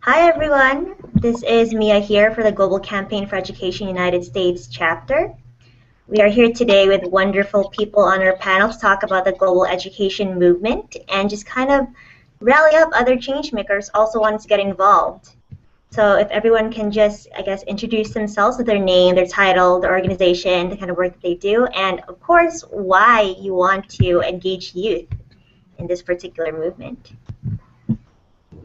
Hi everyone, this is Mia here for the Global Campaign for Education United States chapter. We are here today with wonderful people on our panel to talk about the global education movement and just kind of rally up other change makers also wanting to get involved. So if everyone can just, I guess, introduce themselves with their name, their title, their organization, the kind of work that they do, and of course, why you want to engage youth in this particular movement.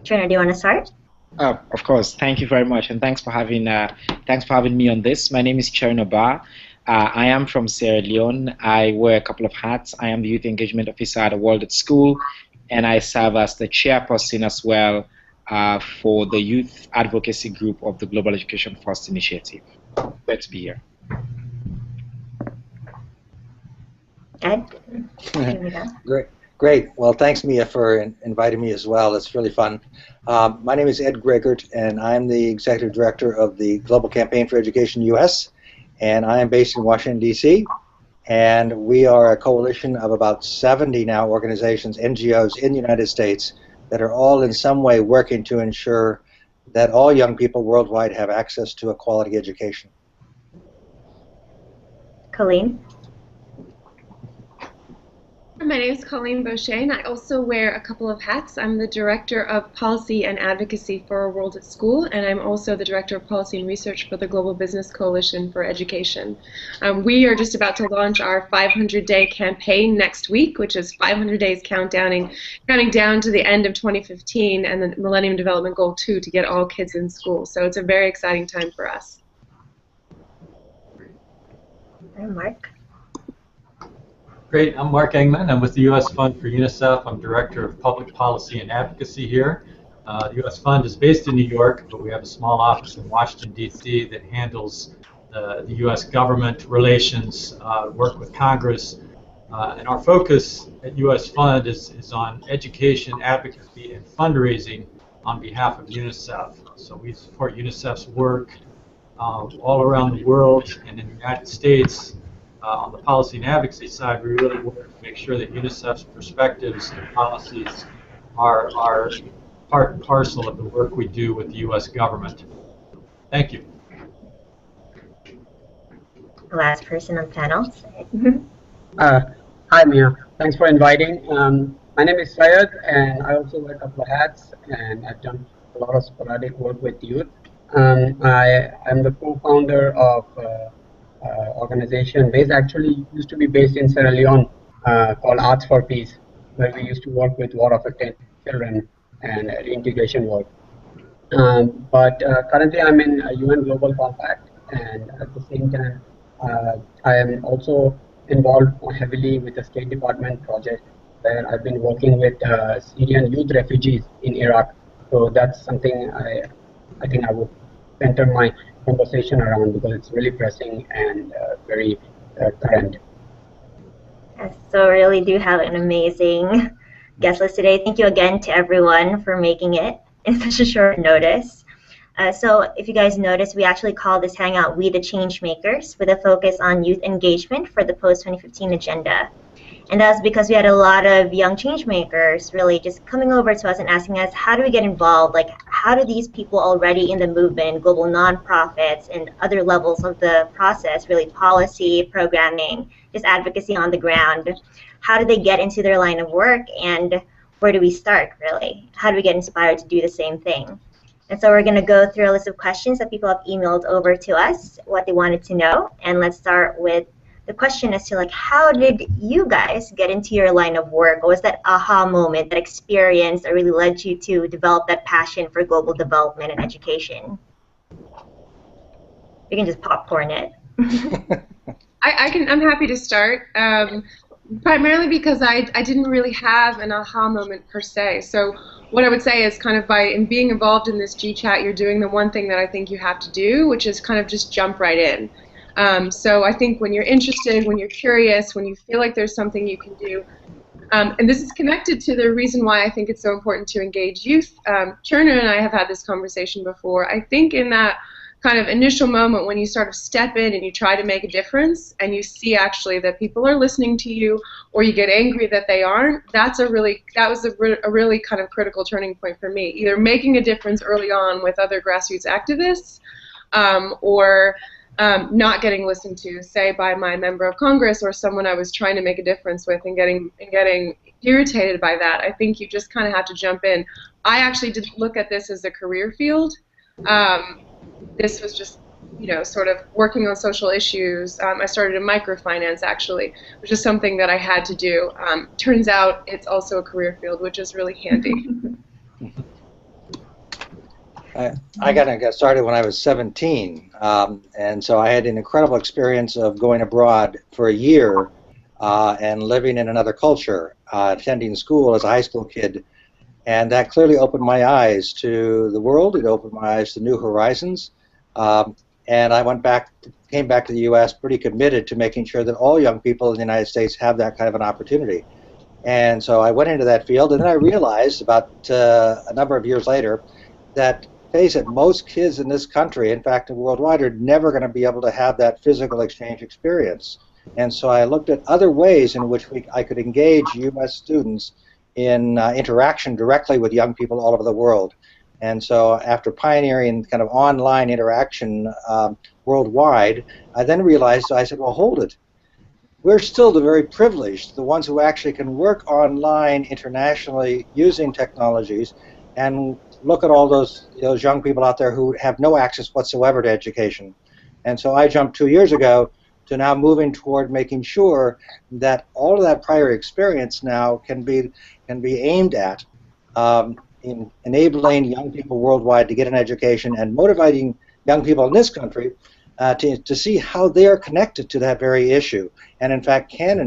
Chernor, do you want to start? Of course. Thank you very much, and thanks for having me on this. My name is Chernor. I am from Sierra Leone. I wear a couple of hats. I am the Youth Engagement Officer at a World at School, and I serve as the chairperson as well for the Youth Advocacy Group of the Global Education First Initiative. Glad to be here. Ed? Great. Well, thanks, Mia, for inviting me as well. It's really fun. My name is Ed Gragert, and I'm the Executive Director of the Global Campaign for Education US, and I am based in Washington, D.C., and we are a coalition of about 70 now organizations, NGOs in the United States that are all in some way working to ensure that all young people worldwide have access to a quality education. Kolleen? My name is Kolleen Bouchane. I also wear a couple of hats. I'm the Director of Policy and Advocacy for A World at School, and I'm also the Director of Policy and Research for the Global Business Coalition for Education. We are just about to launch our 500-day campaign next week, which is 500 days counting down to the end of 2015 and the Millennium Development Goal 2 to get all kids in school. So it's a very exciting time for us. And Mark? Great, I'm Mark Engman. I'm with the U.S. Fund for UNICEF. I'm Director of Public Policy and Advocacy here. The U.S. Fund is based in New York, but we have a small office in Washington, D.C. that handles the U.S. government relations, work with Congress. And our focus at U.S. Fund is on education, advocacy, and fundraising on behalf of UNICEF. So we support UNICEF's work all around the world and in the United States. On the policy and advocacy side, we really work to make sure that UNICEF's perspectives and policies are part and parcel of the work we do with the U.S. government. Thank you. Last person on panel. Hi, Mia. Thanks for inviting. My name is Syed, and I also wear a couple of hats, and I've done a lot of sporadic work with youth. I am the co-founder of organization actually used to be based in Sierra Leone called Arts for Peace, where we used to work with war-affected children and reintegration work. But currently I'm in UN Global Compact, and at the same time I am also involved heavily with the State Department project where I've been working with Syrian youth refugees in Iraq. So that's something I think I would center my conversation around because it's really pressing and very current. Yes, so really do have an amazing guest list today. Thank you again to everyone for making it in such a short notice. So if you guys noticed, we actually call this hangout We the Changemakers with a focus on youth engagement for the post-2015 agenda. And that's because we had a lot of young change makers really just coming over to us and asking us, how do we get involved? Like, how do these people already in the movement, global nonprofits, and other levels of the process, really policy, programming, just advocacy on the ground, how do they get into their line of work, and where do we start, really? How do we get inspired to do the same thing? And so we're going to go through a list of questions that people have emailed over to us, what they wanted to know, and let's start with the question as to, like, how did you guys get into your line of work? What was that aha moment, that experience that really led you to develop that passion for global development and education? You can just popcorn it. I'm happy to start. Primarily because I didn't really have an aha moment per se. So what I would say is kind of in being involved in this GChat, you're doing the one thing that I think you have to do, which is kind of just jump right in. So I think when you're interested, when you're curious, when you feel like there's something you can do, and this is connected to the reason why I think it's so important to engage youth. Chernor and I have had this conversation before. I think in that kind of initial moment when you sort of step in and you try to make a difference, and you see actually that people are listening to you, or you get angry that they aren't. That was a really kind of critical turning point for me. Either making a difference early on with other grassroots activists, or not getting listened to, say by my member of Congress or someone I was trying to make a difference with, and getting irritated by that. I think you just kind of have to jump in. I actually didn't look at this as a career field. This was just, sort of working on social issues. I started in microfinance, actually, which is something that I had to do. Turns out it's also a career field, which is really handy. I got started when I was 17, and so I had an incredible experience of going abroad for a year and living in another culture, attending school as a high school kid, and that clearly opened my eyes to the world. It opened my eyes to new horizons, and I came back to the U.S. pretty committed to making sure that all young people in the United States have that kind of an opportunity. And so I went into that field, and then I realized about a number of years later that face it, most kids in this country, in fact worldwide, are never going to be able to have that physical exchange experience. And so I looked at other ways in which I could engage U.S. students in interaction directly with young people all over the world. And so after pioneering kind of online interaction worldwide, I then realized, I said, well, hold it. We're still the very privileged, the ones who actually can work online internationally using technologies, and look at all those young people out there who have no access whatsoever to education. And so I jumped 2 years ago to now moving toward making sure that all of that prior experience now can be aimed at in enabling young people worldwide to get an education, and motivating young people in this country to see how they are connected to that very issue, and in fact can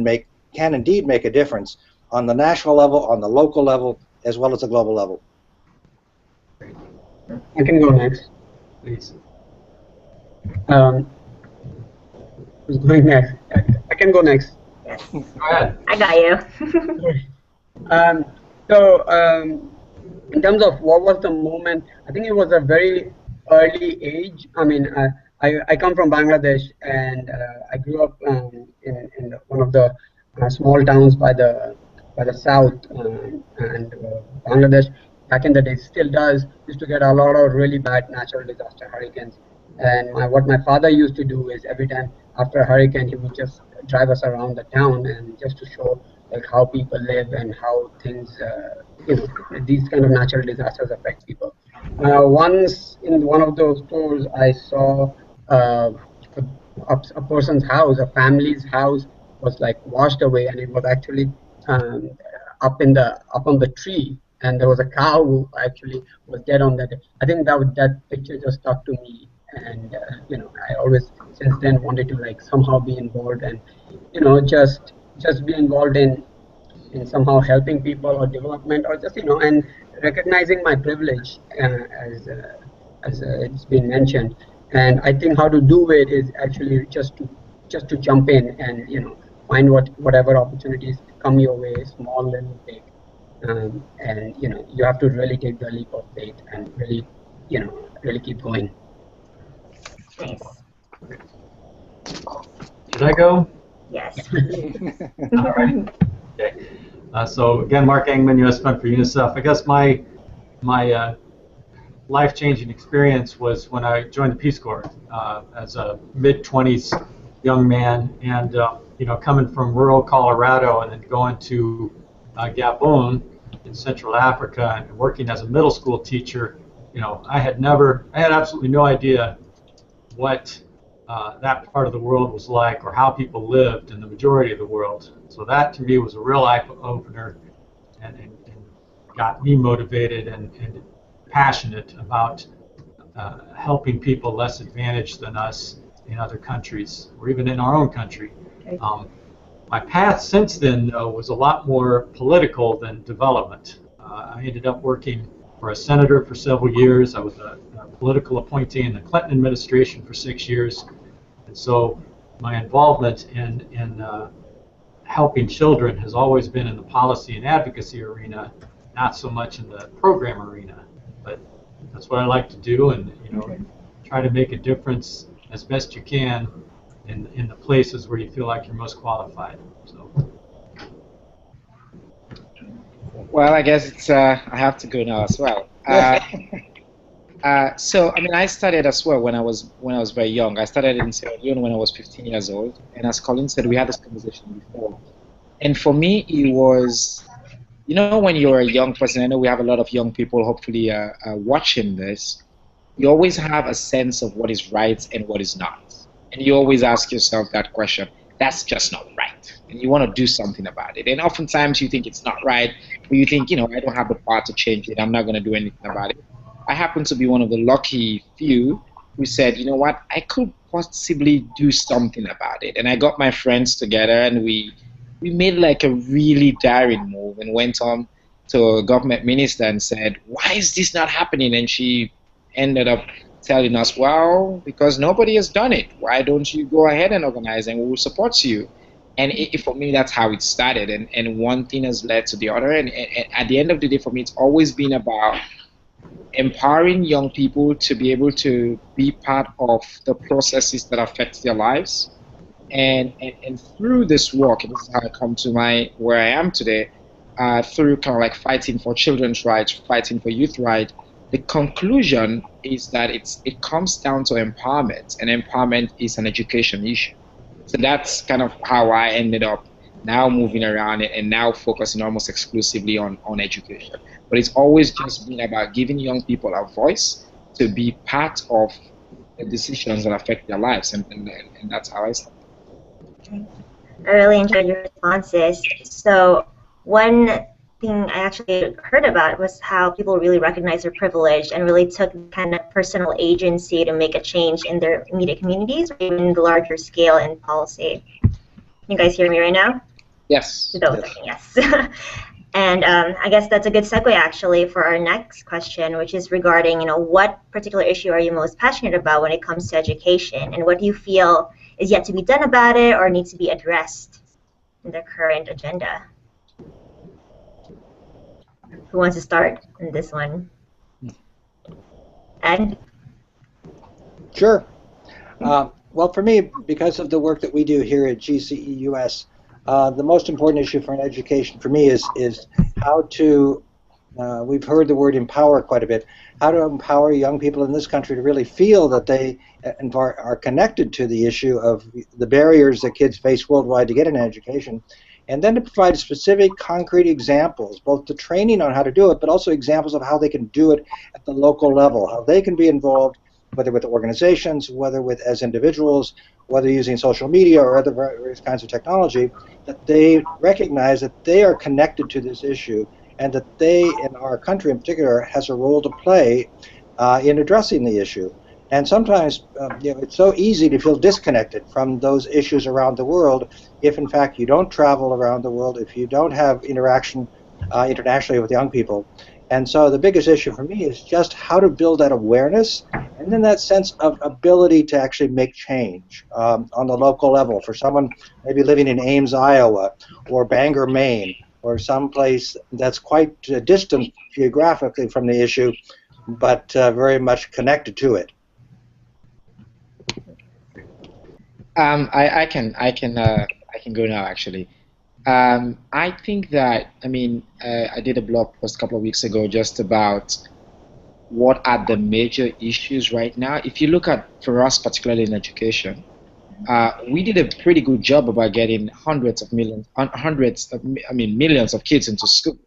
indeed make a difference on the national level, on the local level, as well as the global level. I can go next. Please. Who's going next? I can go next. Yes. Go ahead. I got you. In terms of what was the moment, I think it was a very early age. I mean, I come from Bangladesh, and I grew up in one of the small towns by the south, and Bangladesh back in the day still used to get a lot of really bad natural disaster hurricanes. And what my father used to do is every time after a hurricane, he would just drive us around the town, and just to show like how people live and how things, these kind of natural disasters affect people. Once in one of those tours, I saw a person's house, a family's house, was like washed away, and it was actually up on the tree, and there was a cow who actually was dead on that. I think that picture just stuck to me, and I always since then wanted to like somehow be involved, and just be involved in somehow helping people or development, or just and recognizing my privilege as it's been mentioned. And I think how to do it is actually just to jump in and find whatever opportunities come your way, small, little, big, and you have to really take the leap of faith and really really keep going. Nice. Should I go? Yes. All right. Okay. So again, Mark Engman, U.S. Fund for UNICEF. I guess my life-changing experience was when I joined the Peace Corps as a mid-20s young man, and coming from rural Colorado and then going to Gabon in Central Africa and working as a middle school teacher. I had absolutely no idea what that part of the world was like, or how people lived in the majority of the world. So that to me was a real eye-opener, and got me motivated and passionate about helping people less advantaged than us in other countries, or even in our own country. My path since then, though, was a lot more political than development. I ended up working for a senator for several years. I was a political appointee in the Clinton administration for 6 years. And so my involvement in helping children has always been in the policy and advocacy arena, not so much in the program arena. But that's what I like to do, and try to make a difference as best you can in the places where you feel like you're most qualified. So. Well, I guess it's I have to go now as well. So I mean, I started as well when I was very young. I started in Sierra Leone when I was 15 years old, and as Kolleen said, we had this conversation before. And for me, it was, you know, when you're a young person, I know we have a lot of young people hopefully watching this. You always have a sense of what is right and what is not, and you always ask yourself that question. That's just not right, and you want to do something about it. And oftentimes you think it's not right, but you think, you know, I don't have the power to change it. I'm not going to do anything about it. I happen to be one of the lucky few who said, you know what, I could possibly do something about it. And I got my friends together, and we made like a really daring move and went on to a government minister and said, why is this not happening? And she ended up telling us, well, because nobody has done it. Why don't you go ahead and organize, and we will support you? And for me, that's how it started. And one thing has led to the other. And at the end of the day, for me, it's always been about empowering young people to be able to be part of the processes that affect their lives. And through this work, and this is how I come to where I am today, through kind of like fighting for children's rights, fighting for youth rights, the conclusion is that it comes down to empowerment, and empowerment is an education issue. So that's kind of how I ended up now moving around and now focusing almost exclusively on education. But it's always just been about giving young people a voice to be part of the decisions that affect their lives, and that's how I started. I really enjoyed your responses. So one thing I actually heard about was how people really recognize their privilege and really took kind of personal agency to make a change in their immediate communities or even the larger scale in policy. Can you guys hear me right now? Yes. Yes. And I guess that's a good segue actually for our next question, which is regarding, you know, what particular issue are you most passionate about when it comes to education, and what do you feel is yet to be done about it or needs to be addressed in the current agenda? Who wants to start in this one? Ed? Sure. Well, for me, because of the work that we do here at GCEUS, the most important issue for an education for me is how to, we've heard the word empower quite a bit, how to empower young people in this country to really feel that they are connected to the issue of the barriers that kids face worldwide to get an education, and then to provide specific concrete examples, both the training on how to do it, but also examples of how they can do it at the local level, how they can be involved, whether with organizations, whether as individuals, whether using social media or other various kinds of technology, that they recognize that they are connected to this issue, and that they, in our country in particular, has a role to play in addressing the issue. And sometimes you know, it's so easy to feel disconnected from those issues around the world if, in fact, you don't travel around the world, if you don't have interaction internationally with young people. And so the biggest issue for me is just how to build that awareness and then that sense of ability to actually make change on the local level for someone maybe living in Ames, Iowa, or Bangor, Maine, or someplace that's quite distant geographically from the issue, but very much connected to it. I can go now actually. I think that, I mean, I did a blog post a couple of weeks ago just about what are the major issues right now. If you look at, for us, particularly in education, we did a pretty good job about getting millions of kids into school.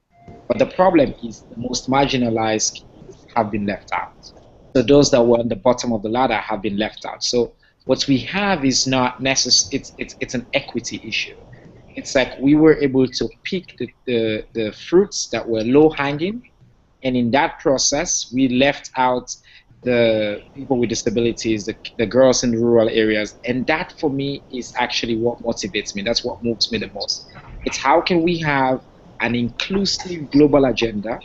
But the problem is the most marginalized kids have been left out. So those that were on the bottom of the ladder have been left out. So what we have is not necessary, it's an equity issue. It's like we were able to pick the fruits that were low-hanging, and in that process, we left out the people with disabilities, the girls in rural areas, and that for me is actually what motivates me. That's what moves me the most. It's how can we have an inclusive global agenda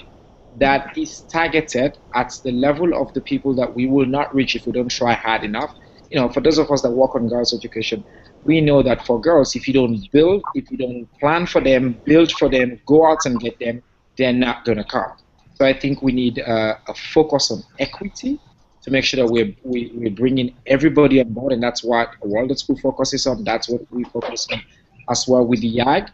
that is targeted at the level of the people that we will not reach if we don't try hard enough. You know, for those of us that work on girls' education, we know that for girls, if you don't build, if you don't plan for them, build for them, go out and get them, they're not going to come. So I think we need a focus on equity to make sure that we're bringing everybody on board, and that's what World at School focuses on. That's what we focus on as well with the YAG,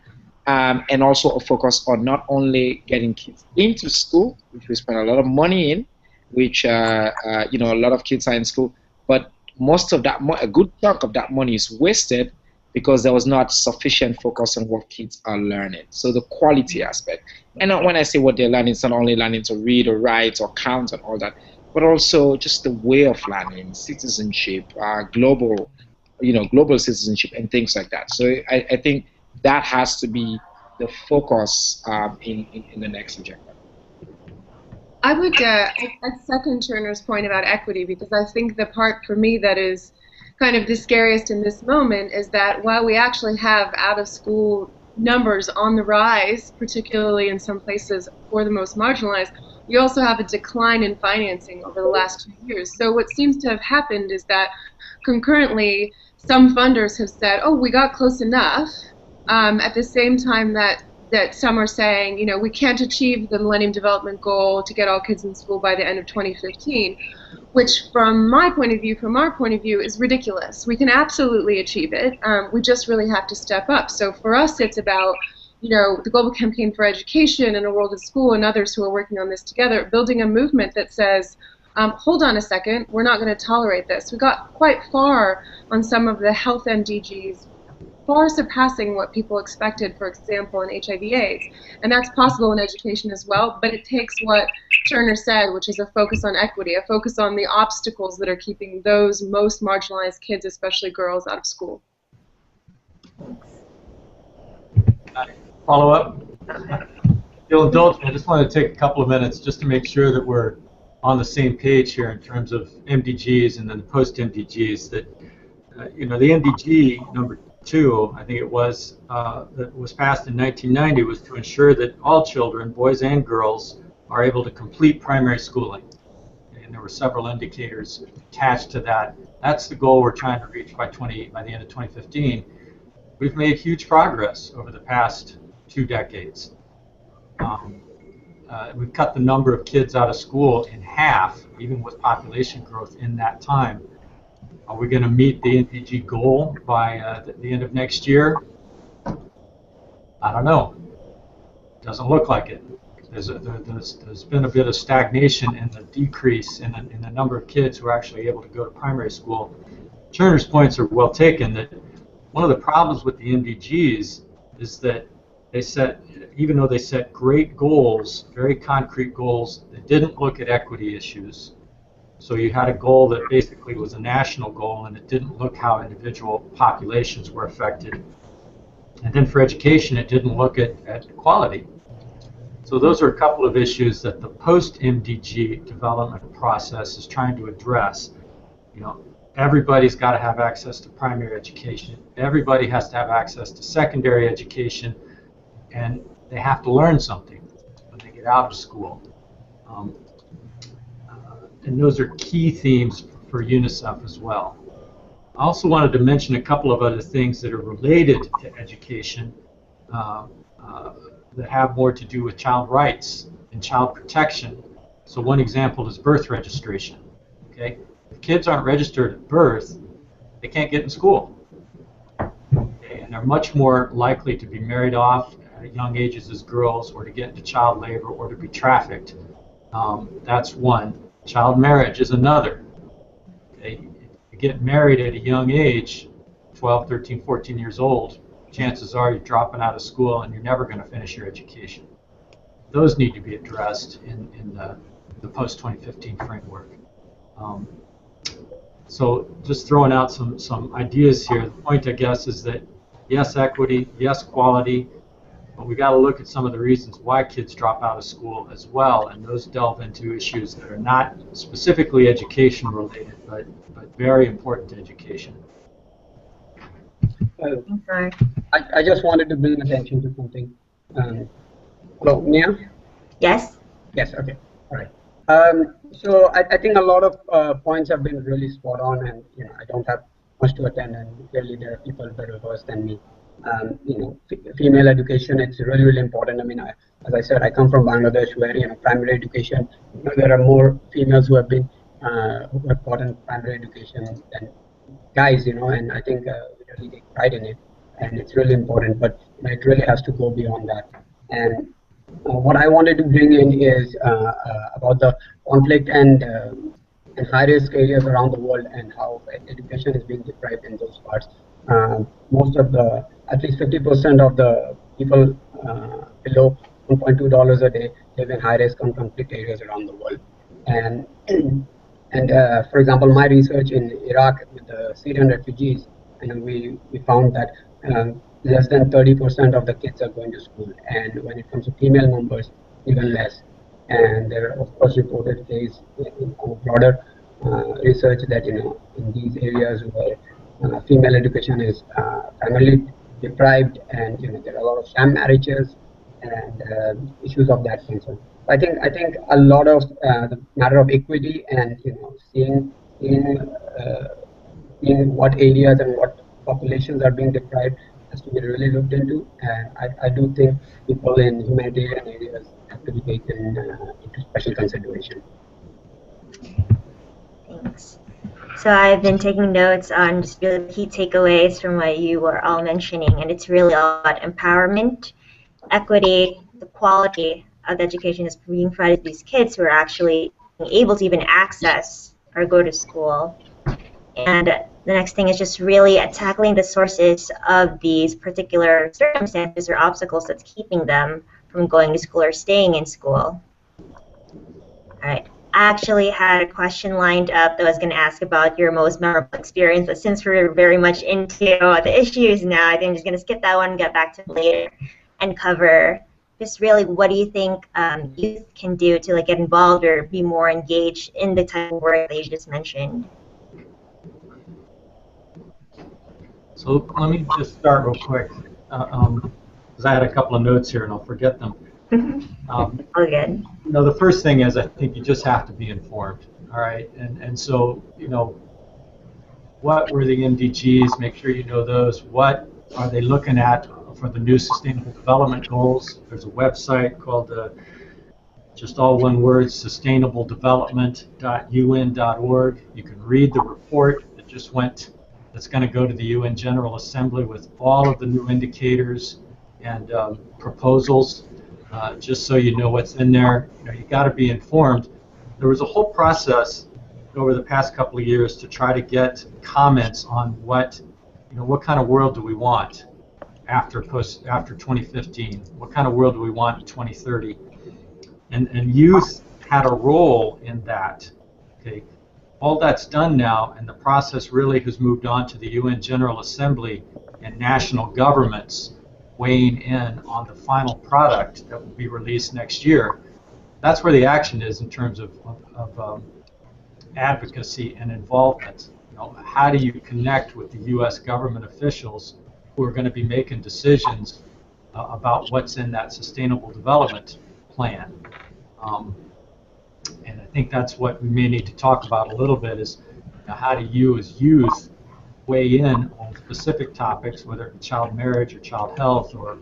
and also a focus on not only getting kids into school, which we spend a lot of money in, which a lot of kids are in school, but most of that, a good chunk of that money is wasted because there was not sufficient focus on what kids are learning. So the quality aspect. And when I say what they're learning, it's not only learning to read or write or count and all that, but also just the way of learning, citizenship, global citizenship and things like that. So I think that has to be the focus in the next agenda. I would I'd second Chernor's point about equity, because I think the part for me that is kind of the scariest in this moment is that while we actually have out-of-school numbers on the rise, particularly in some places for the most marginalized, we also have a decline in financing over the last 2 years. So what seems to have happened is that concurrently some funders have said, oh, we got close enough, at the same time that some are saying, we can't achieve the Millennium Development Goal to get all kids in school by the end of 2015, which from my point of view, from our point of view, is ridiculous. We can absolutely achieve it. We just really have to step up. So for us, it's about, the Global Campaign for Education and A World at School and others who are working on this together, building a movement that says, hold on a second, we're not going to tolerate this. We got quite far on some of the health MDGs, far surpassing what people expected, for example, in HIV/AIDS. And that's possible in education as well, but it takes what Chernor said, which is a focus on equity, a focus on the obstacles that are keeping those most marginalized kids, especially girls, out of school. Follow up? If you'll indulge me, I just want to take a couple of minutes just to make sure that we're on the same page here in terms of MDGs and then the post-MDGs. That the MDG number 2, I think it was, that was passed in 1990, was to ensure that all children, boys and girls, are able to complete primary schooling. And there were several indicators attached to that. That's the goal we're trying to reach by the end of 2015. We've made huge progress over the past 2 decades. We've cut the number of kids out of school in half, even with population growth in that time. Are we going to meet the MDG goal by the end of next year? I don't know. Doesn't look like it. There's been a bit of stagnation in the decrease in the number of kids who are actually able to go to primary school. Chernor's points are well taken, that one of the problems with the MDGs is that even though they set great goals, very concrete goals, they didn't look at equity issues. So you had a goal that basically was a national goal, and it didn't look how individual populations were affected. And then for education, it didn't look at equality. So those are a couple of issues that the post-MDG development process is trying to address. Everybody's got to have access to primary education. Everybody has to have access to secondary education, and they have to learn something when they get out of school. And those are key themes for UNICEF as well. I also wanted to mention a couple of other things that are related to education that have more to do with child rights and child protection. So one example is birth registration. Okay? If kids aren't registered at birth, they can't get in school. Okay? And they're much more likely to be married off at young ages as girls, or to get into child labor, or to be trafficked. That's one. Child marriage is another. Okay? If you get married at a young age, 12, 13, 14 years old, chances are you're dropping out of school and you're never going to finish your education. Those need to be addressed in the post-2015 framework. So just throwing out some ideas here. The point, I guess, is that yes, equity, yes, quality, but we got to look at some of the reasons why kids drop out of school as well, and those delve into issues that are not specifically education related, but very important to education. I just wanted to bring attention to something. Hello, Nia? Yes? Yes, okay. All right. So I think a lot of points have been really spot on, and I don't have much to attend, and clearly there are people better versed than me. Female education, it's really, really important. I mean, as I said, I come from Bangladesh, where primary education, there are more females who have been who have gotten primary education and guys, and I think we really take pride in it, and it's really important. But it really has to go beyond that. And what I wanted to bring in is about the conflict and high-risk areas around the world and how education is being deprived in those parts. Most of at least 50% of the people below $1.2 a day live in high-risk and conflict areas around the world. And for example, my research in Iraq with the Syrian refugees, we found that less than 30% of the kids are going to school, and when it comes to female numbers, even less. And there are, of course, reported cases in broader research that in these areas where female education is primarily deprived, and there are a lot of sham marriages and issues of that concern. I think a lot of the matter of equity and seeing what areas and what populations are being deprived has to be really looked into, and I do think people in humanitarian areas have to be taken into special consideration. Thanks. So I've been taking notes on just really key takeaways from what you were all mentioning, and it's really all about empowerment, equity, the quality of the education is being provided to these kids who are actually able to even access or go to school. And the next thing is just really tackling the sources of these particular circumstances or obstacles that's keeping them from going to school or staying in school. All right. I actually had a question lined up that I was going to ask about your most memorable experience, but since we're very much into the issues now, I think I'm just going to skip that one and get back to it later and cover just really what do you think youth can do to get involved or be more engaged in the type of work that you just mentioned. So let me just start real quick, because I had a couple of notes here and I'll forget them. All good. The first thing is I think you just have to be informed, all right? And so, what were the MDGs? Make sure you know those. What are they looking at for the new Sustainable Development Goals? There's a website called, just all one word, sustainabledevelopment.un.org. You can read the report that just went, that's going to go to the UN General Assembly with all of the new indicators and proposals. Just so you know what's in there. You got to be informed. There was a whole process over the past couple of years to try to get comments on what kind of world do we want after 2015? What kind of world do we want in 2030? And youth had a role in that. Okay, all that's done now, and the process really has moved on to the UN General Assembly and national governments weighing in on the final product that will be released next year. That's where the action is in terms of advocacy and involvement. How do you connect with the U.S. government officials who are going to be making decisions about what's in that Sustainable Development Plan? And I think that's what we may need to talk about a little bit is how do you as youth weigh in on specific topics, whether it's child marriage or child health or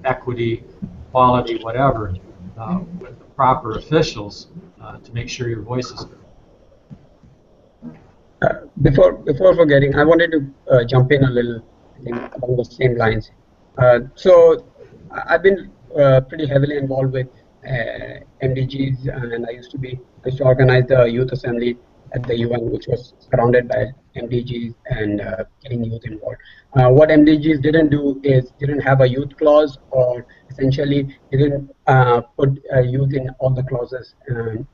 equity, quality, whatever, with the proper officials to make sure your voice is heard. Before forgetting, I wanted to jump in a little, I think, along the same lines. So I've been pretty heavily involved with MDGs, and I used to organize the Youth Assembly at the UN, which was surrounded by MDGs and getting youth involved. What MDGs didn't do is didn't have a youth clause, or essentially didn't put youth in all the clauses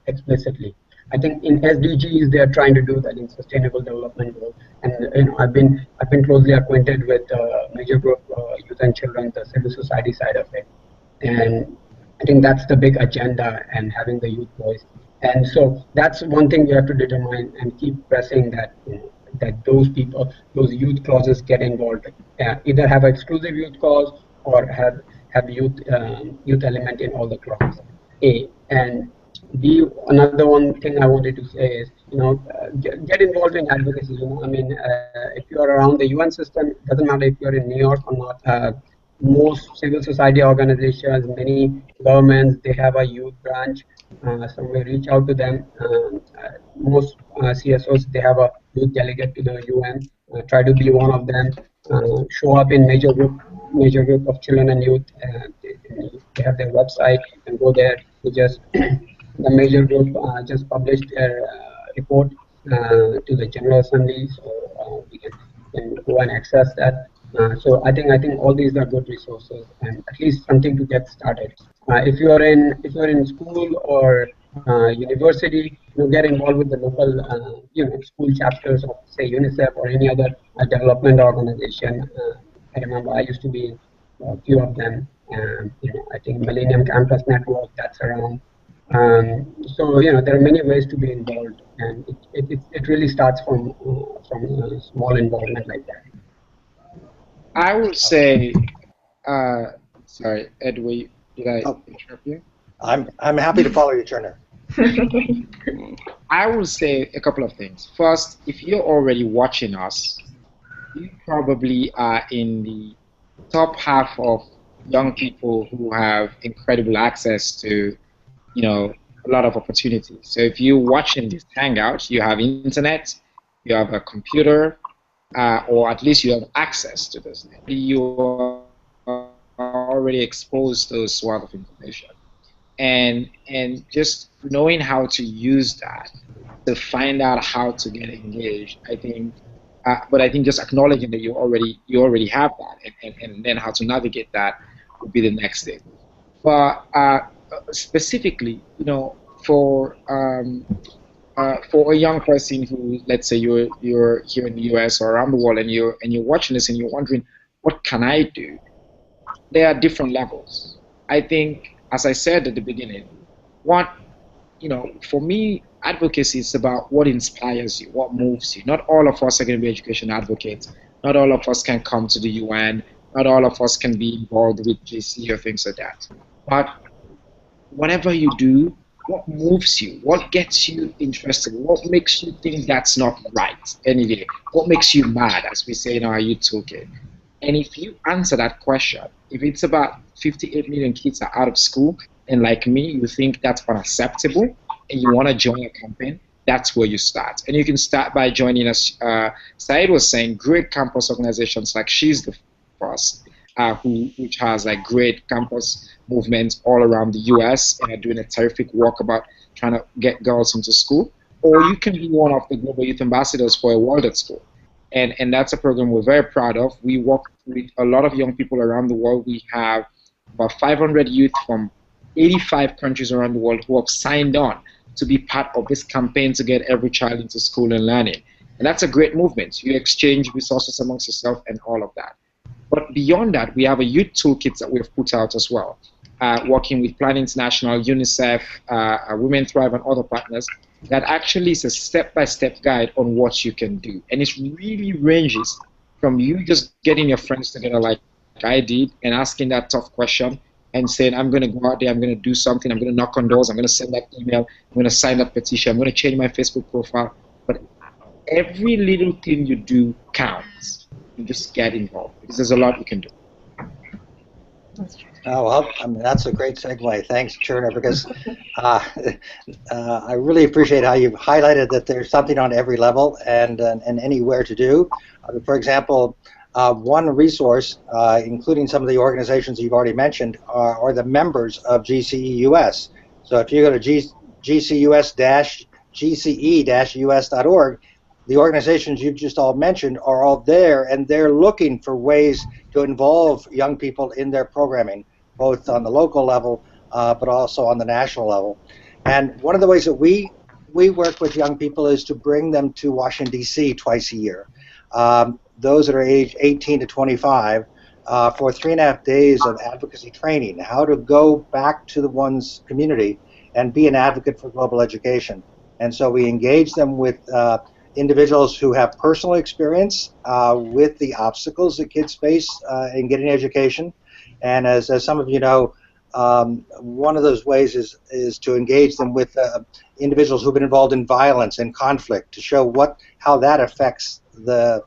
explicitly. I think in SDGs they are trying to do that in Sustainable Development Goals, and I've been closely acquainted with major group youth and children, the civil society side of it, and I think that's the big agenda, and having the youth voice. And so that's one thing we have to determine and keep pressing, that that those youth clauses get involved. Either have an exclusive youth clause or have youth element in all the clauses. And B, another one thing I wanted to say is get involved in advocacy. I mean, if you are around the UN system, it doesn't matter if you're in New York or not. Most civil society organizations, many governments, they have a youth branch. So we reach out to them. Most CSOs, they have a youth delegate to the UN. Try to be one of them. Show up in major group of children and youth. They have their website. You can go there. We just the major group just published their report to the General Assembly, so we can go and access that. So I think all these are good resources and at least something to get started. If you are in school or university, get involved with the local school chapters of say UNICEF or any other development organization. I remember I used to be in a few of them. I think Millennium Campus Network, that's around. So there are many ways to be involved, and it really starts from small involvement like that. I would say, sorry, Ed, did I interrupt you? I'm happy to follow you, Chernor. I will say a couple of things. First, if you're already watching us, you probably are in the top half of young people who have incredible access to, a lot of opportunities. So if you're watching this hangout, you have internet, you have a computer, or at least you have access to this. You are already exposed to this sort of information. And just knowing how to use that to find out how to get engaged, I think. But I think just acknowledging that you already have that, and then how to navigate that would be the next thing. But specifically, for a young person who, let's say, you're here in the U.S. or around the world, and you're watching this and you're wondering, what can I do? There are different levels. I think, as I said at the beginning, for me, advocacy is about what inspires you, what moves you. Not all of us are going to be education advocates. Not all of us can come to the UN. Not all of us can be involved with GC or things like that. But whatever you do, what moves you? What gets you interested? What makes you think that's not right anyway? What makes you mad, as we say in our youth toolkit? And if you answer that question, if it's about 58 million kids are out of school, and like me, you think that's unacceptable, and you want to join a campaign, that's where you start. And you can start by joining us. Syed was saying great campus organizations like She's the First, which has like great campus movements all around the US and are doing a terrific work about trying to get girls into school. Or you can be one of the global youth ambassadors for a world at school. And that's a program we're very proud of. We work with a lot of young people around the world. We have about 500 youth from 85 countries around the world who have signed on to be part of this campaign to get every child into school and learning. And that's a great movement. You exchange resources amongst yourself and all of that. But beyond that, we have a youth toolkit that we've put out as well, working with Plan International, UNICEF, Women Thrive, and other partners. That actually is a step-by-step guide on what you can do. And it really ranges from you just getting your friends together like I did and asking that tough question and saying, I'm going to go out there, I'm going to do something, I'm going to knock on doors, I'm going to send that email, I'm going to sign that petition, I'm going to change my Facebook profile. But every little thing you do counts. You just get involved because there's a lot you can do. That's true. Oh, well, I mean, that's a great segue. Thanks, Chernor, because I really appreciate how you've highlighted that there's something on every level and anywhere to do. For example, one resource, including some of the organizations you've already mentioned, are the members of GCE-US. So if you go to gcus-gce-us.org, the organizations you've just all mentioned are all there, and they're looking for ways to involve young people in their programming, both on the local level, but also on the national level. And one of the ways that we work with young people is to bring them to Washington, D.C. twice a year. Those that are age 18 to 25 for 3.5 days of advocacy training, how to go back to one's community and be an advocate for global education. And so we engage them with individuals who have personal experience with the obstacles that kids face in getting education. And as some of you know, one of those ways is to engage them with individuals who've been involved in violence and conflict to show how that affects the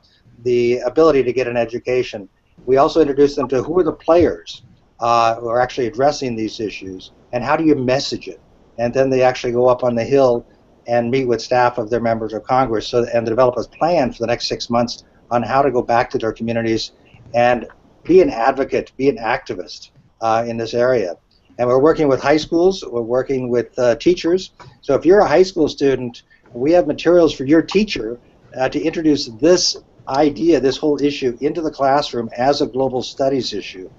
ability to get an education. We also introduce them to who are the players who are actually addressing these issues and how do you message it. and then they actually go up on the Hill and meet with staff of their members of Congress, and develop a plan for the next 6 months on how to go back to their communities and be an advocate, be an activist in this area. And we're working with high schools, we're working with teachers. So if you're a high school student, we have materials for your teacher to introduce this idea, this whole issue, into the classroom as a global studies issue.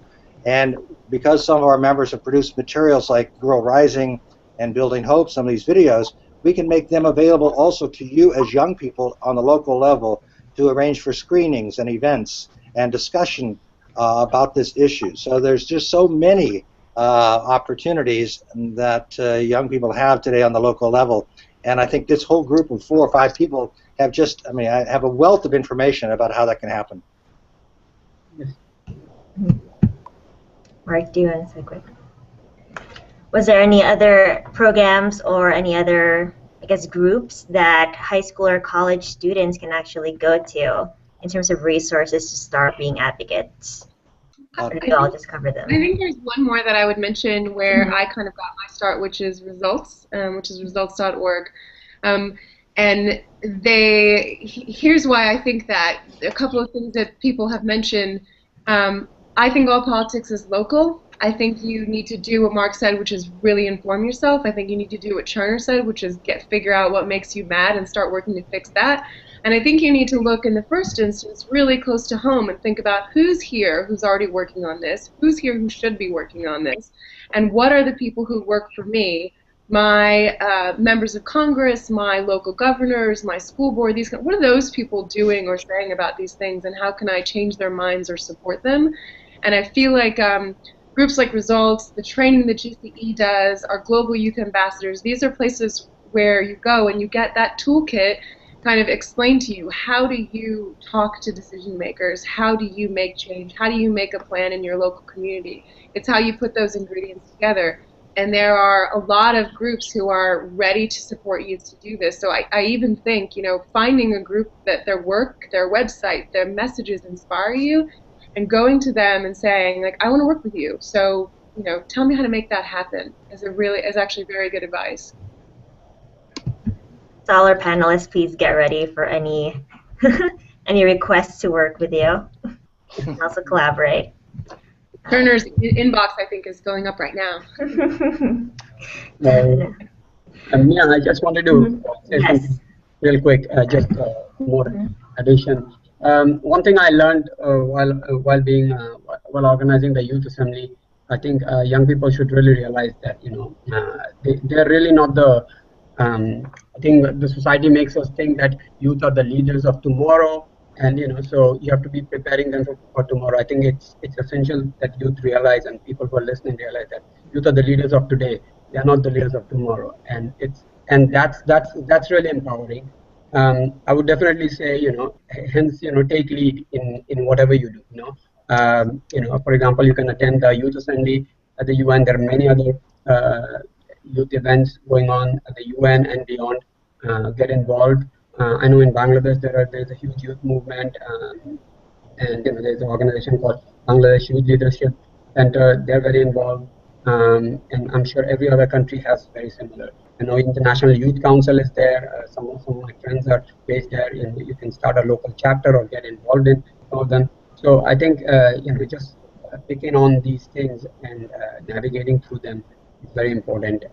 And because some of our members have produced materials like Girl Rising and Building Hope, some of these videos, we can make them available also to you as young people on the local level to arrange for screenings and events and discussion about this issue. So there's just so many opportunities that young people have today on the local level. And I think this whole group of 4 or 5 people have just, I have a wealth of information about how that can happen. Mark, do you want to say quick? Was there any other programs or any other, I guess, groups that high school or college students can actually go to in terms of resources to start being advocates? Or do I'll just cover them? I think there's one more that I would mention where I kind of got my start, which is Results, which is results.org. And here's why I think that a couple of things that people have mentioned. I think all politics is local. I think you need to do what Mark said, which is really inform yourself. I think you need to do what Chernor said, which is figure out what makes you mad and start working to fix that. And I think you need to look in the first instance really close to home and think about who's here who's already working on this, who's here who should be working on this, and what are the people who work for me, my members of Congress, my local governors, my school board, what are those people doing or saying about these things, and how can I change their minds or support them? And I feel like groups like Results, the training that GCE does, our global youth ambassadors, these are places where you go and you get that toolkit kind of explained to you. How do you talk to decision makers? How do you make change? How do you make a plan in your local community? It's how you put those ingredients together. And there are a lot of groups who are ready to support youth to do this. So I even think, finding a group that their work, their website, their messages inspire you, and going to them and saying, like, I want to work with you. So, tell me how to make that happen is actually very good advice. So all our panelists, please get ready for any any requests to work with you. And also collaborate. Chernor's inbox, I think, is going up right now. Yeah, I just wanted to say something real quick, just more addition. One thing I learned while organizing the youth assembly, I think young people should really realize that they're really not the. I think the society makes us think that youth are the leaders of tomorrow, and so you have to be preparing them for tomorrow. I think it's essential that youth realize, and people who are listening realize, that youth are the leaders of today. They are not the leaders of tomorrow, and that's really empowering. I would definitely say, hence, take lead in whatever you do. For example, you can attend the youth assembly at the UN. There are many other youth events going on at the UN and beyond. Get involved. I know in Bangladesh there's a huge youth movement, and there's an organization called Bangladesh Youth Leadership Center. They're very involved, and I'm sure every other country has very similar. International Youth Council is there. Some of my friends are based there. You can start a local chapter or get involved in some of them. So I think just picking on these things and navigating through them is very important.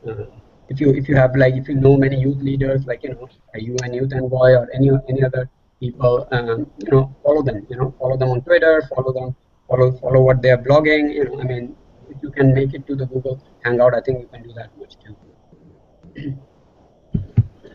If you know many youth leaders, like a UN Youth Envoy or any other people, follow them. Follow them on Twitter. Follow what they're blogging. If you can make it to the Google Hangout, I think you can do that much too.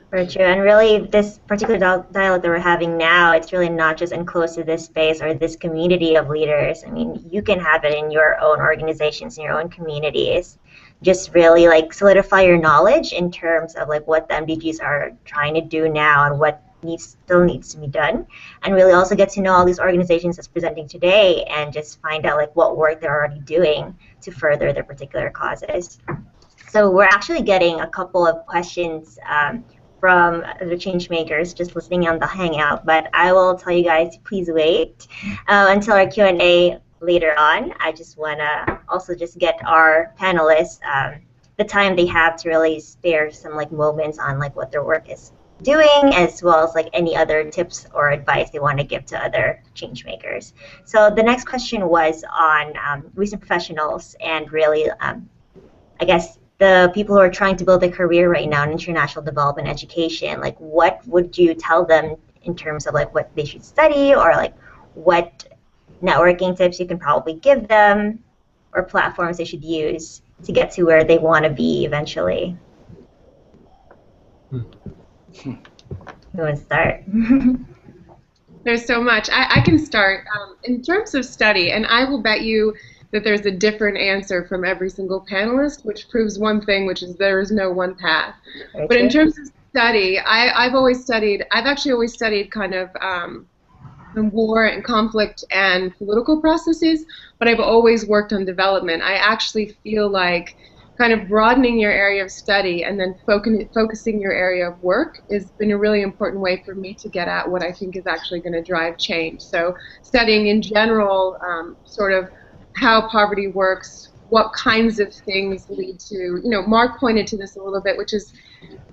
Very true, and really this particular dialogue that we're having now, it's really not just enclosed to this space or this community of leaders. You can have it in your own organizations, in your own communities. Just really solidify your knowledge in terms of what the MDGs are trying to do now and what still needs to be done, and really also get to know all these organizations that's presenting today and just find out what work they're already doing to further their particular causes. So we're actually getting a couple of questions from the Changemakers just listening on the Hangout, but I will tell you guys to please wait until our Q&A later on. I just want to also just get our panelists, the time they have to really spare some like moments on like what their work is doing, as well as like any other tips or advice they want to give to other change makers. So the next question was on recent professionals and really, I guess, the people who are trying to build a career right now in international development education. Like, what would you tell them in terms of like what they should study, or like what networking tips you can probably give them, or platforms they should use to get to where they want to be eventually? Who wants to start? There's so much. I can start. In terms of study, and I will bet you that there's a different answer from every single panelist, which proves one thing, which is there is no one path. Very But in true. terms of study, I've actually always studied kind of war and conflict and political processes, but I've always worked on development. I actually feel like kind of broadening your area of study and then focusing your area of work has been a really important way for me to get at what I think is actually going to drive change. So studying in general sort of how poverty works, what kinds of things lead to, Mark pointed to this a little bit, which is,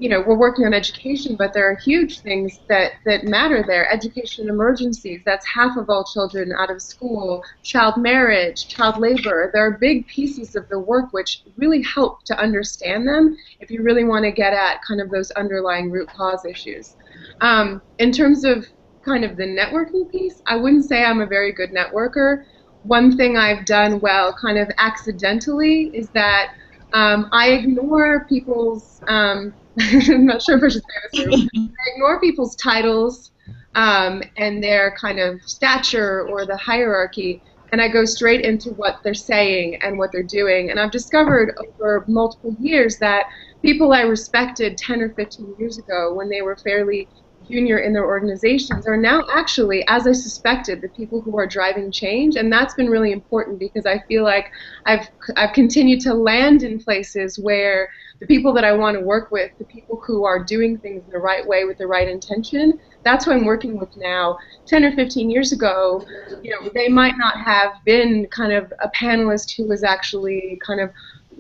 we're working on education, but there are huge things that matter there. Education emergencies, that's half of all children out of school. Child marriage, child labor, there are big pieces of the work which really help to understand them if you really want to get at kind of those underlying root cause issues. In terms of kind of the networking piece, I wouldn't say I'm a very good networker. One thing I've done well, kind of accidentally, is that I ignore people's, I'm not sure if I should say this, I ignore people's titles and their kind of stature or the hierarchy, and I go straight into what they're saying and what they're doing. And I've discovered over multiple years that people I respected 10 or 15 years ago, when they were fairly junior in their organizations, are now actually, as I suspected, the people who are driving change. And that's been really important, because I feel like I've continued to land in places where the people that I want to work with, the people who are doing things the right way with the right intention, that's who I'm working with now. 10 or 15 years ago, they might not have been kind of a panelist who was actually kind of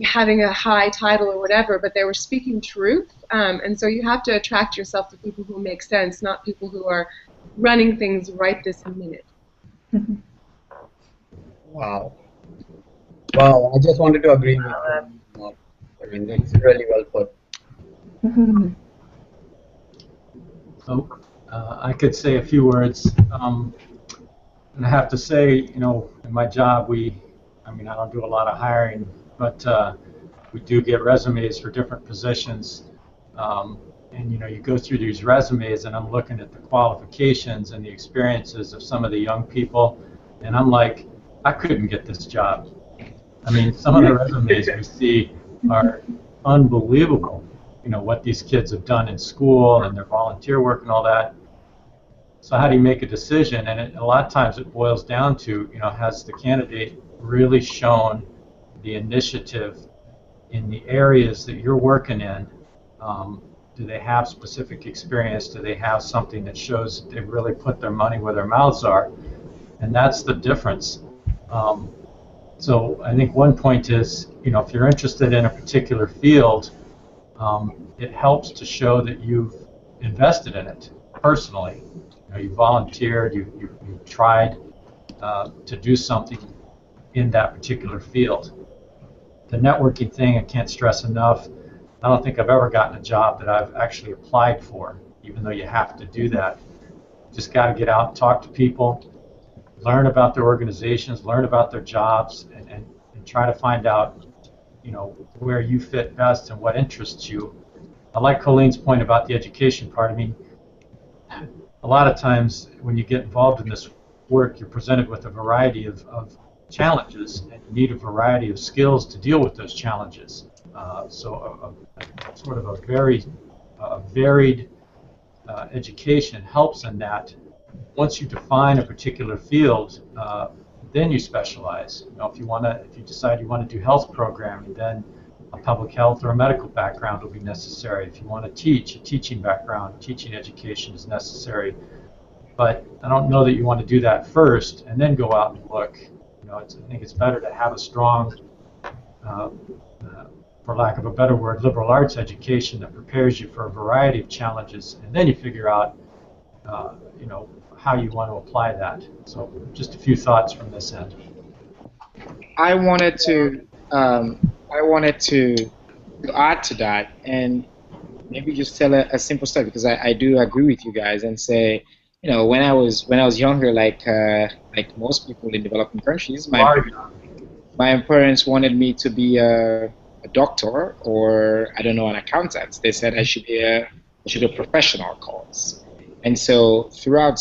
having a high title or whatever, but they were speaking truth. And so you have to attract yourself to people who make sense, not people who are running things right this minute. Wow. Wow, I just wanted to agree with you. I mean, it's really well put. So I could say a few words. And I have to say, in my job, I don't do a lot of hiring, but we do get resumes for different positions. And you go through these resumes, and I'm looking at the qualifications and the experiences of some of the young people, and I'm like, I couldn't get this job. I mean, some of the resumes we see are unbelievable. What these kids have done in school and their volunteer work and all that. So how do you make a decision? And a lot of times it boils down to, has the candidate really shown the initiative in the areas that you're working in? Do they have specific experience? Do they have something that shows that they've really put their money where their mouths are? And that's the difference. So I think one point is, if you're interested in a particular field, it helps to show that you've invested in it personally. You volunteered, you tried to do something in that particular field. The networking thing, I can't stress enough. I don't think I've ever gotten a job that I've actually applied for, even though you have to do that. Just got to get out and talk to people, learn about their organizations, learn about their jobs, and try to find out, where you fit best and what interests you. I like Kolleen's point about the education part. I mean, a lot of times when you get involved in this work, you're presented with a variety of challenges, and you need a variety of skills to deal with those challenges. So sort of a varied education helps in that. Once you define a particular field, then you specialize. If you decide you want to do health programming, then a public health or a medical background will be necessary. If you want to teach, a teaching background, teaching education is necessary. But I don't know that you want to do that first and then go out and look. I think it's better to have a strong for lack of a better word, liberal arts education that prepares you for a variety of challenges, and then you figure out, you know, how you want to apply that. So just a few thoughts from this end. I wanted to add to that, and maybe just tell a simple story, because I do agree with you guys and say, you know, when I was younger, like most people in developing countries, my parents wanted me to be a doctor, or I don't know, an accountant. They said I should be a professional course. And so throughout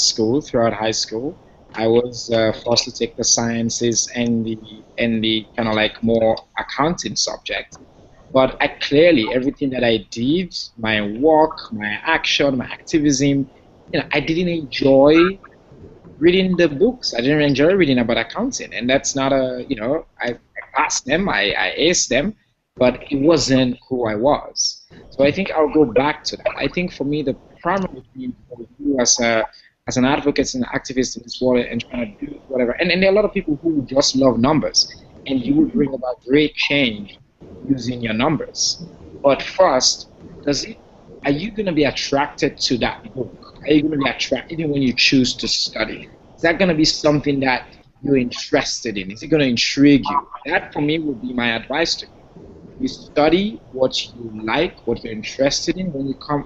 high school, I was forced to take the sciences and the kind of like more accounting subject. But everything that I did, my work, my action, my activism, you know, I didn't enjoy reading the books. I didn't enjoy reading about accounting, and that's not I passed them, I aced them, but it wasn't who I was. So I think I'll go back to that. I think for me, the primary thing for you as an advocate and activist in this world and trying to do whatever, and there are a lot of people who just love numbers, and you will bring about great change using your numbers. But first, are you going to be attracted to that book? Are you going to be attracted even when you choose to study? Is that going to be something that you're interested in? Is it going to intrigue you? That, for me, would be my advice to you. You study what you like, what you're interested in. When you come,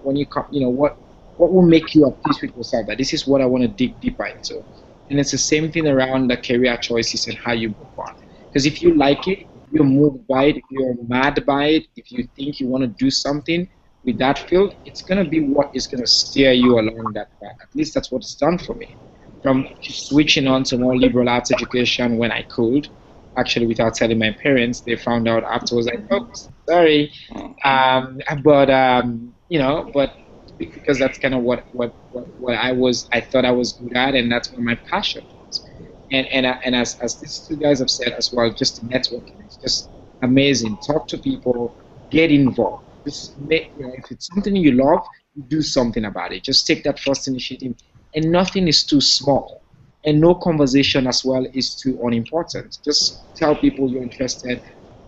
you know, what will make you at peace with yourself? That this is what I want to dig deeper into. And it's the same thing around the career choices and how you move on. Because if you like it, if you're moved by it, if you're mad by it, if you think you want to do something with that field, it's going to be what is going to steer you along that path. At least that's what it's done for me. From switching on to more liberal arts education when I could, actually without telling my parents, they found out afterwards, like, oh, sorry. You know, but because that's kind of what I thought I was good at, and that's where my passion was. And as these two guys have said as well, just networking, it's just amazing. Talk to people, get involved. Just make, you know, if it's something you love, do something about it. Just take that first initiative, and nothing is too small, and no conversation as well is too unimportant. Just tell people you're interested,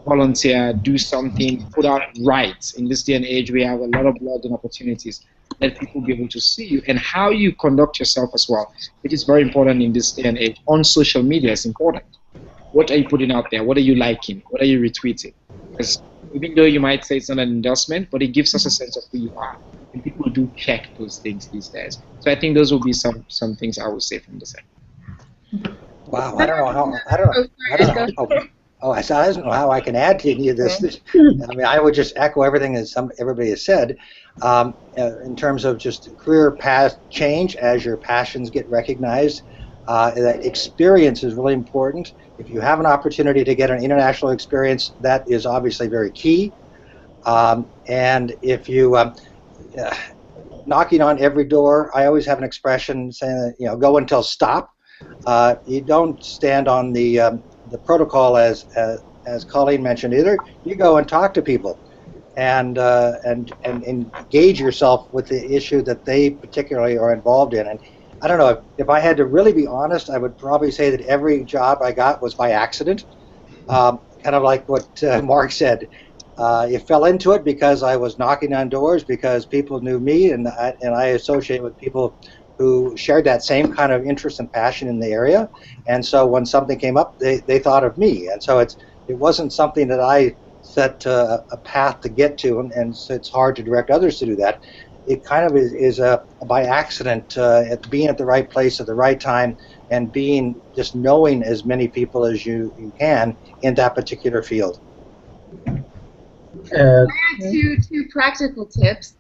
volunteer, do something, put out rights. In this day and age, we have a lot of blogging opportunities. Let people be able to see you, and how you conduct yourself as well, which is very important in this day and age. On social media is important. What are you putting out there? What are you liking? What are you retweeting? Because even though you might say it's not an endorsement, but it gives us a sense of who you are. And people do check those things these days. So I think those will be some things I would say from the side. Wow, I don't know how I can add to any of this. I mean, I would just echo everything that everybody has said in terms of just career path change as your passions get recognized. That experience is really important. If you have an opportunity to get an international experience, that is obviously very key. And if you knocking on every door, I always have an expression saying that, you know, go until stop. You don't stand on the protocol as Kolleen mentioned either. You go and talk to people, and engage yourself with the issue that they particularly are involved in. And I don't know, if I had to really be honest, I would probably say that every job I got was by accident. Kind of like what Mark said. You fell into it because I was knocking on doors, because people knew me, and I associate with people who shared that same kind of interest and passion in the area. And so when something came up, they thought of me. And so it wasn't something that I set a path to get to, and so it's hard to direct others to do that. It kind of is by accident, at being at the right place at the right time, and being just knowing as many people as you can in that particular field. I have two practical tips,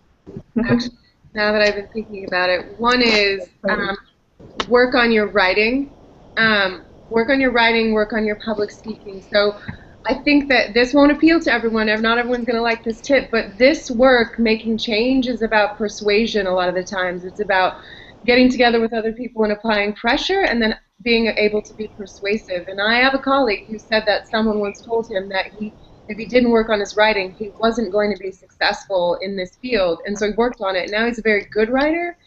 actually, now that I've been thinking about it. One is work on your writing. Work on your public speaking. So I think that this won't appeal to everyone. Not everyone's going to like this tip, but this work, making change, is about persuasion a lot of the times. It's about getting together with other people and applying pressure, and then being able to be persuasive. And I have a colleague who said that someone once told him that if he didn't work on his writing, he wasn't going to be successful in this field. And so he worked on it. Now he's a very good writer.